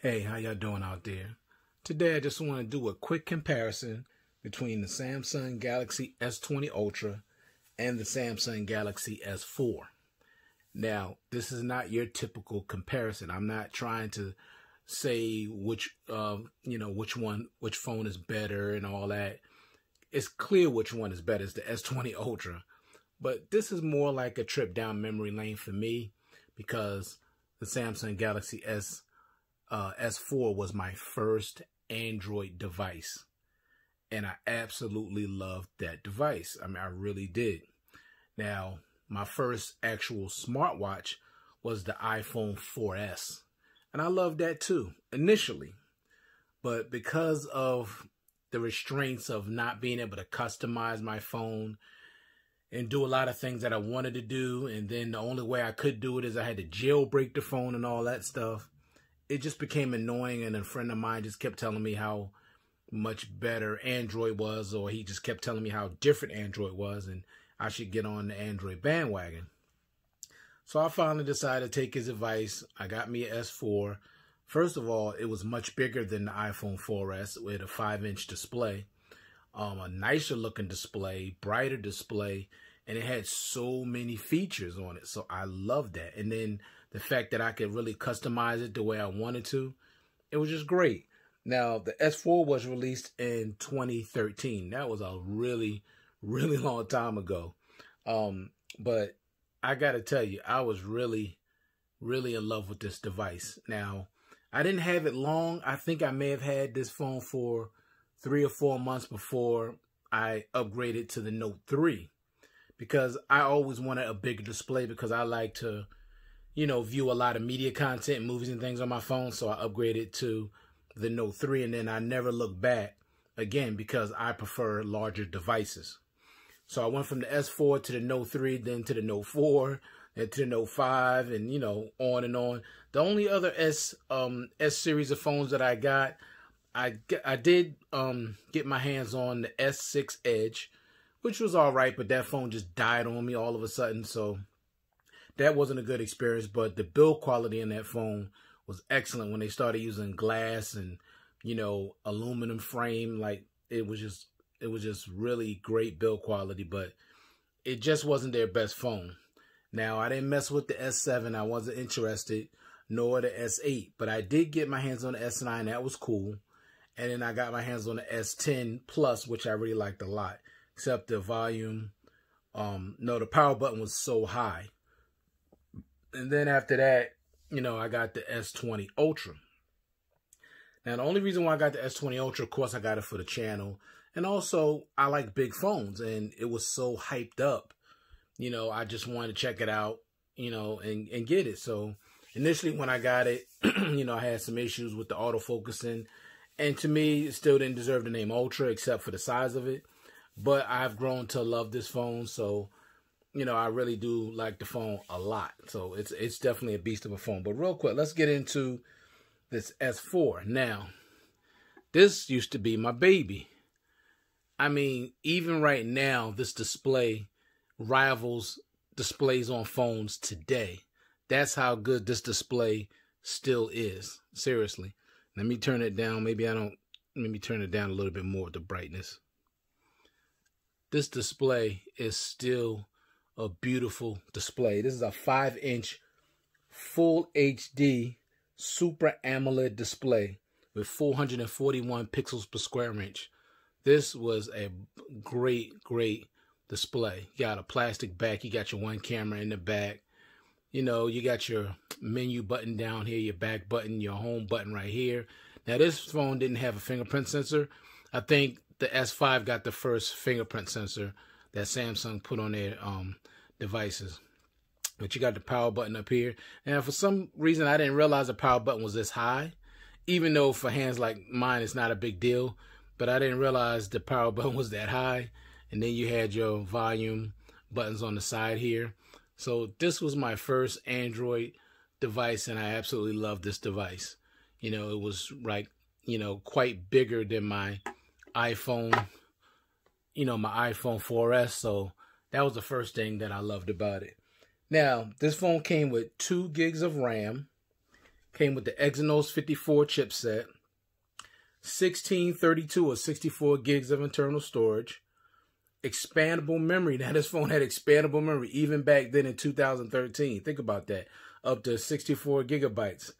Hey, how y'all doing out there? Today I just want to do a quick comparison between the Samsung Galaxy S20 Ultra and the Samsung Galaxy S4. Now, this is not your typical comparison. I'm not trying to say which phone is better and all that. It's clear which one is better. It's the S20 Ultra. But this is more like a trip down memory lane for me because the Samsung Galaxy S4 was my first Android device, and I absolutely loved that device. I mean, I really did. Now, my first actual smartwatch was the iPhone 4S, and I loved that too, initially. But because of the restraints of not being able to customize my phone and do a lot of things that I wanted to do, and then the only way I could do it is I had to jailbreak the phone and all that stuff, it just became annoying, and a friend of mine just kept telling me how much better Android was, or he just kept telling me how different Android was, and I should get on the Android bandwagon. So I finally decided to take his advice. I got me an S4. First of all, it was much bigger than the iPhone 4S with a 5-inch display, a nicer looking display, brighter display, and it had so many features on it. So I loved that. And then the fact that I could really customize it the way I wanted to, it was just great. Now, the S4 was released in 2013. That was a really, really long time ago. But I got to tell you, I was really, really in love with this device. Now, I didn't have it long. I think I may have had this phone for 3 or 4 months before I upgraded to the Note 3. Because I always wanted a bigger display because I like to, view a lot of media content, movies and things on my phone. So I upgraded to the Note 3, and then I never looked back again because I prefer larger devices. So I went from the S4 to the Note 3, then to the Note 4, then to the Note 5, and, on and on. The only other S series of phones that I got, I did get my hands on the S6 Edge, which was all right, but that phone just died on me all of a sudden, so that wasn't a good experience. But the build quality in that phone was excellent when they started using glass and, aluminum frame. Like, it was just really great build quality, but it just wasn't their best phone. Now, I didn't mess with the S7. I wasn't interested, nor the S8, but I did get my hands on the S9. That was cool. And then I got my hands on the S10 Plus, which I really liked a lot. Except the volume, the power button was so high. And then after that, I got the S20 Ultra. Now, the only reason why I got the S20 Ultra, of course, I got it for the channel. And also, I like big phones, and it was so hyped up. I just wanted to check it out, and get it. So initially when I got it, I had some issues with the autofocusing. And to me, it still didn't deserve the name Ultra, except for the size of it. But I've grown to love this phone, so, I really do like the phone a lot. So it's definitely a beast of a phone. But real quick, let's get into this S4. Now, this used to be my baby. I mean, even right now, this display rivals displays on phones today. That's how good this display still is. Seriously. Let me turn it down. Let me turn it down a little bit more with the brightness. This display is still a beautiful display. This is a 5-inch full HD Super AMOLED display with 441 pixels per square inch. This was a great display. You got a plastic back. You got your one camera in the back. You got your menu button down here, your back button, your home button right here. Now, this phone didn't have a fingerprint sensor. I think the S5 got the first fingerprint sensor that Samsung put on their devices. But you got the power button up here. And for some reason, I didn't realize the power button was this high. Even though for hands like mine, it's not a big deal. But I didn't realize the power button was that high. And then you had your volume buttons on the side here. So this was my first Android device, and I absolutely love this device. It was like, quite bigger than my iPhone, my iPhone 4S. So that was the first thing that I loved about it. Now, this phone came with 2 gigs of RAM. Came with the Exynos 54 chipset, 16, 32, or 64 gigs of internal storage, expandable memory. Now, this phone had expandable memory even back then in 2013. Think about that. Up to 64 gigabytes.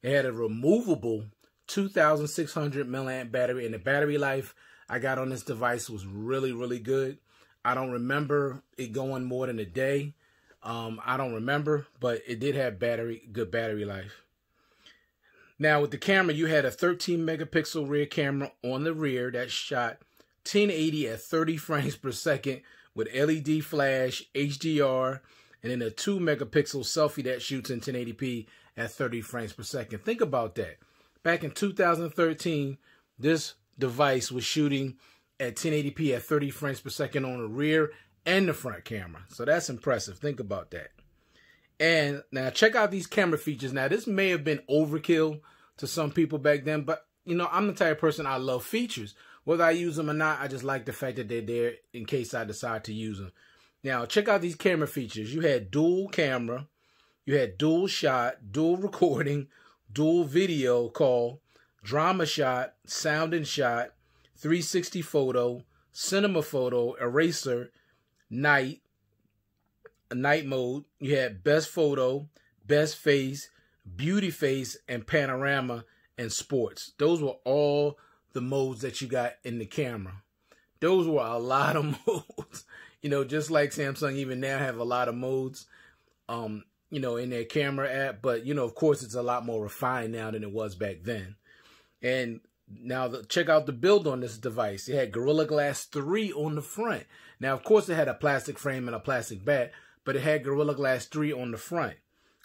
It had a removable 2,600 milliamp battery, and the battery life I got on this device was really, really good. I don't remember it going more than a day. I don't remember, but it did have good battery life. Now, with the camera, you had a 13 megapixel rear camera on the rear that shot 1080 at 30 frames per second with LED flash, HDR, and then a 2 megapixel selfie that shoots in 1080p at 30 frames per second. Think about that. Back in 2013, this device was shooting at 1080p at 30 frames per second on the rear and the front camera. So that's impressive. Think about that. And now check out these camera features. Now, this may have been overkill to some people back then, but you know, I'm the type of person, I love features. Whether I use them or not, I just like the fact that they're there in case I decide to use them. Now, check out these camera features. You had dual camera, you had dual shot, dual recording, dual video call, drama shot, sound and shot, 360 photo, cinema photo, eraser, night mode. You had best photo, best face, beauty face, and panorama and sports. Those were all the modes that you got in the camera. Those were a lot of modes. You know, just like Samsung even now have a lot of modes, you know, in their camera app. But, you know, of course, it's a lot more refined now than it was back then. And now check out the build on this device. It had Gorilla Glass 3 on the front. Now, of course, it had a plastic frame and a plastic back, but it had Gorilla Glass 3 on the front.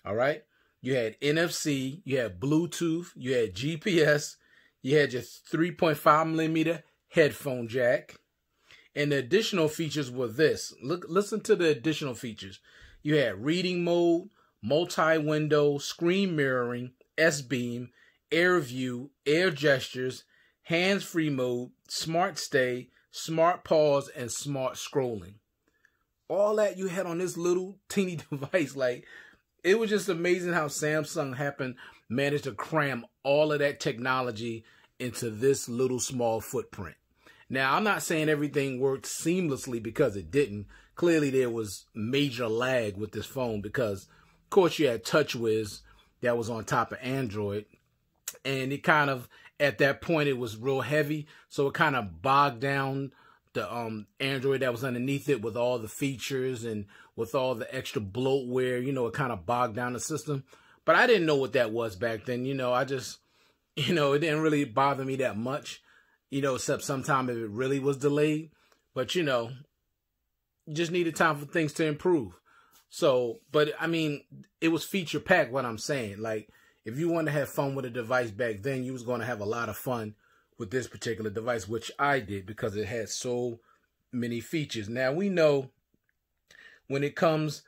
All right. You had NFC, you had Bluetooth, you had GPS, you had your 3.5 millimeter headphone jack. And the additional features were this. Listen to the additional features. You had reading mode, multi-window, screen mirroring, S-beam, air view, air gestures, hands-free mode, smart stay, smart pause, and smart scrolling. All that you had on this little teeny device. Like, it was just amazing how Samsung managed to cram all of that technology into this little small footprint. Now, I'm not saying everything worked seamlessly, because it didn't. Clearly, there was major lag with this phone because, of course, you had TouchWiz that was on top of Android. And it kind of, at that point, it was real heavy. So it kind of bogged down the Android that was underneath it with all the features and with all the extra bloatware. You know, it kind of bogged down the system. But I didn't know what that was back then. You know, I just, you know, it didn't really bother me that much. You know, except sometime if it really was delayed. But, you know, you just needed time for things to improve. So, but, I mean, it was feature packed, what I'm saying. Like, if you wanted to have fun with a device back then, you was going to have a lot of fun with this particular device, which I did because it had so many features. Now, we know when it comes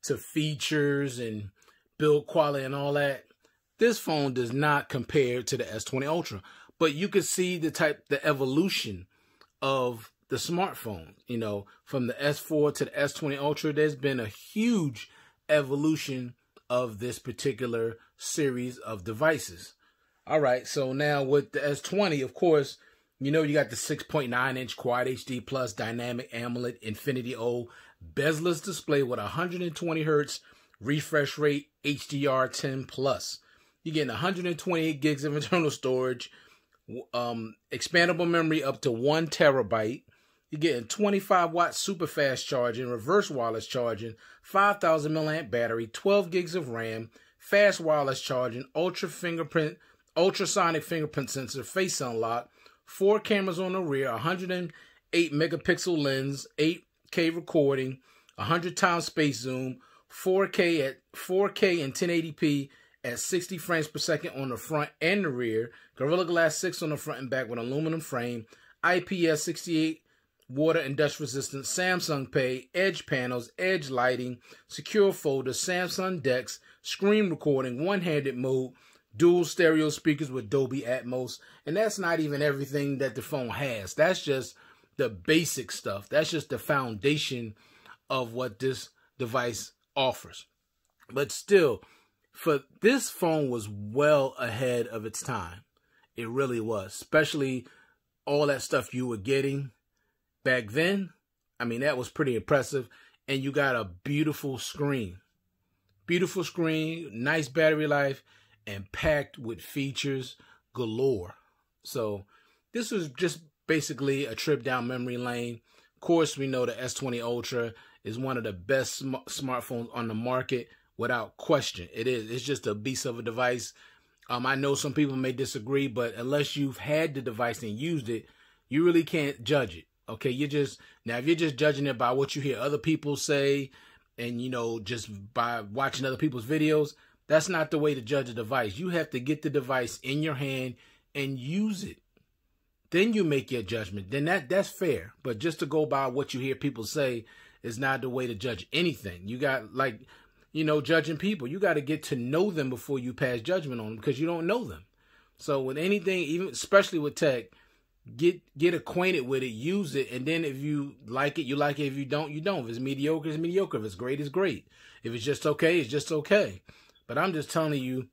to features and build quality and all that, this phone does not compare to the S20 Ultra. But you can see the evolution of the smartphone. You know, from the S4 to the S20 Ultra, there's been a huge evolution of this particular series of devices. All right, so now with the S20, of course, you know, you got the 6.9-inch Quad HD Plus Dynamic AMOLED Infinity O bezel-less display with 120 hertz refresh rate HDR10 Plus. You're getting 128 gigs of internal storage, expandable memory up to 1 terabyte. You're getting 25 watt super fast charging, reverse wireless charging, 5,000 milliamp battery, 12 gigs of RAM, fast wireless charging, ultrasonic fingerprint sensor, face unlock, 4 cameras on the rear, 108 megapixel lens, 8K recording, 100 times space zoom, 4K and 1080p at 60 frames per second on the front and the rear, Gorilla Glass 6 on the front and back with aluminum frame, IPS 68 water and dust resistant, Samsung Pay, edge panels, edge lighting, secure folder, Samsung DeX, screen recording, one-handed mode, dual stereo speakers with Dolby Atmos. And that's not even everything that the phone has. That's just the basic stuff. That's just the foundation of what this device offers. But still, for this phone was well ahead of its time. It really was, especially all that stuff you were getting back then. I mean, that was pretty impressive. And you got a beautiful screen. Beautiful screen, nice battery life, and packed with features galore. So this was just basically a trip down memory lane. Of course, we know the S20 Ultra is one of the best smartphones on the market without question. It is. It's just a beast of a device. I know some people may disagree, but unless you've had the device and used it, you really can't judge it. Okay, now if you're just judging it by what you hear other people say, and just by watching other people's videos, that's not the way to judge a device. You have to get the device in your hand and use it. Then you make your judgment. Then that's fair. But just to go by what you hear people say is not the way to judge anything. You got judging people. You got to get to know them before you pass judgment on them, because you don't know them. So with anything, even especially with tech, get acquainted with it, use it, and then if you like it, you like it. If you don't, you don't. If it's mediocre, it's mediocre. If it's great, it's great. If it's just okay, it's just okay. But I'm just telling you,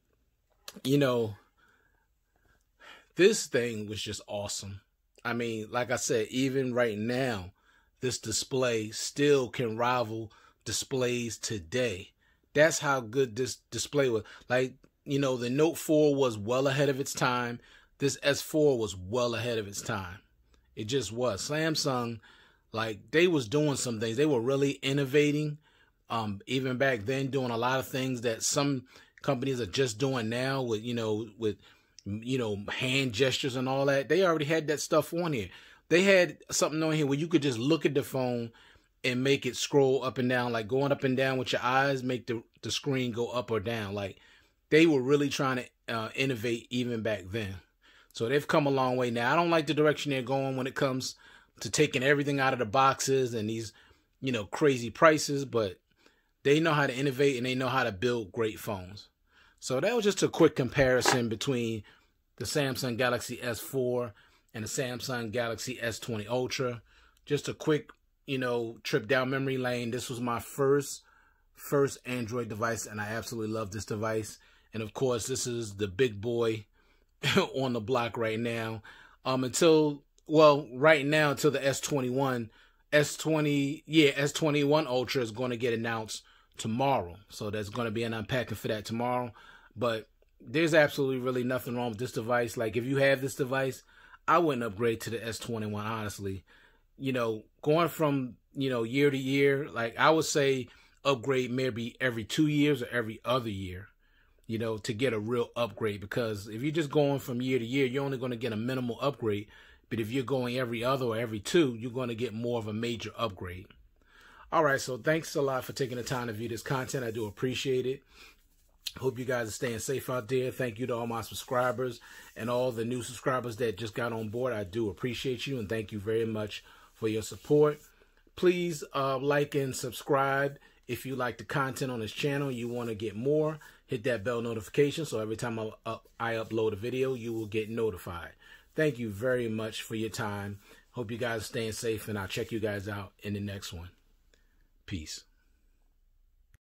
this thing was just awesome. I mean, like I said, even right now, this display still can rival displays today. That's how good this display was. Like, the Note 4 was well ahead of its time. This S4 was well ahead of its time. It just was. Samsung, they was doing some things. They were really innovating. Even back then, doing a lot of things that some companies are just doing now with hand gestures and all that. They already had that stuff on here. They had something on here where you could just look at the phone and make it scroll up and down, like going up and down with your eyes, make the screen go up or down. Like, they were really trying to innovate even back then. So they've come a long way now. I don't like the direction they're going when it comes to taking everything out of the boxes and these, crazy prices, but they know how to innovate and they know how to build great phones. So that was just a quick comparison between the Samsung Galaxy S4 and the Samsung Galaxy S20 Ultra. Just a quick, trip down memory lane. This was my first Android device, and I absolutely love this device. And of course, this is the big boy on the block right now. Until the S21 Ultra is going to get announced tomorrow. So there's going to be an unpacking for that tomorrow. But there's absolutely really nothing wrong with this device. Like, if you have this device, I wouldn't upgrade to the S21, honestly. Going from, year to year, like, I would say upgrade maybe every 2 years or every other year, to get a real upgrade. Because if you're just going from year to year, you're only going to get a minimal upgrade. But if you're going every other or every two, you're going to get more of a major upgrade. All right, so thanks a lot for taking the time to view this content. I do appreciate it. Hope you guys are staying safe out there. Thank you to all my subscribers and all the new subscribers that just got on board. I do appreciate you, and thank you very much for your support. Please like and subscribe if you like the content on this channel. You want to get more, hit that bell notification so every time I upload a video, you will get notified. Thank you very much for your time. Hope you guys are staying safe, and I'll check you guys out in the next one. Peace.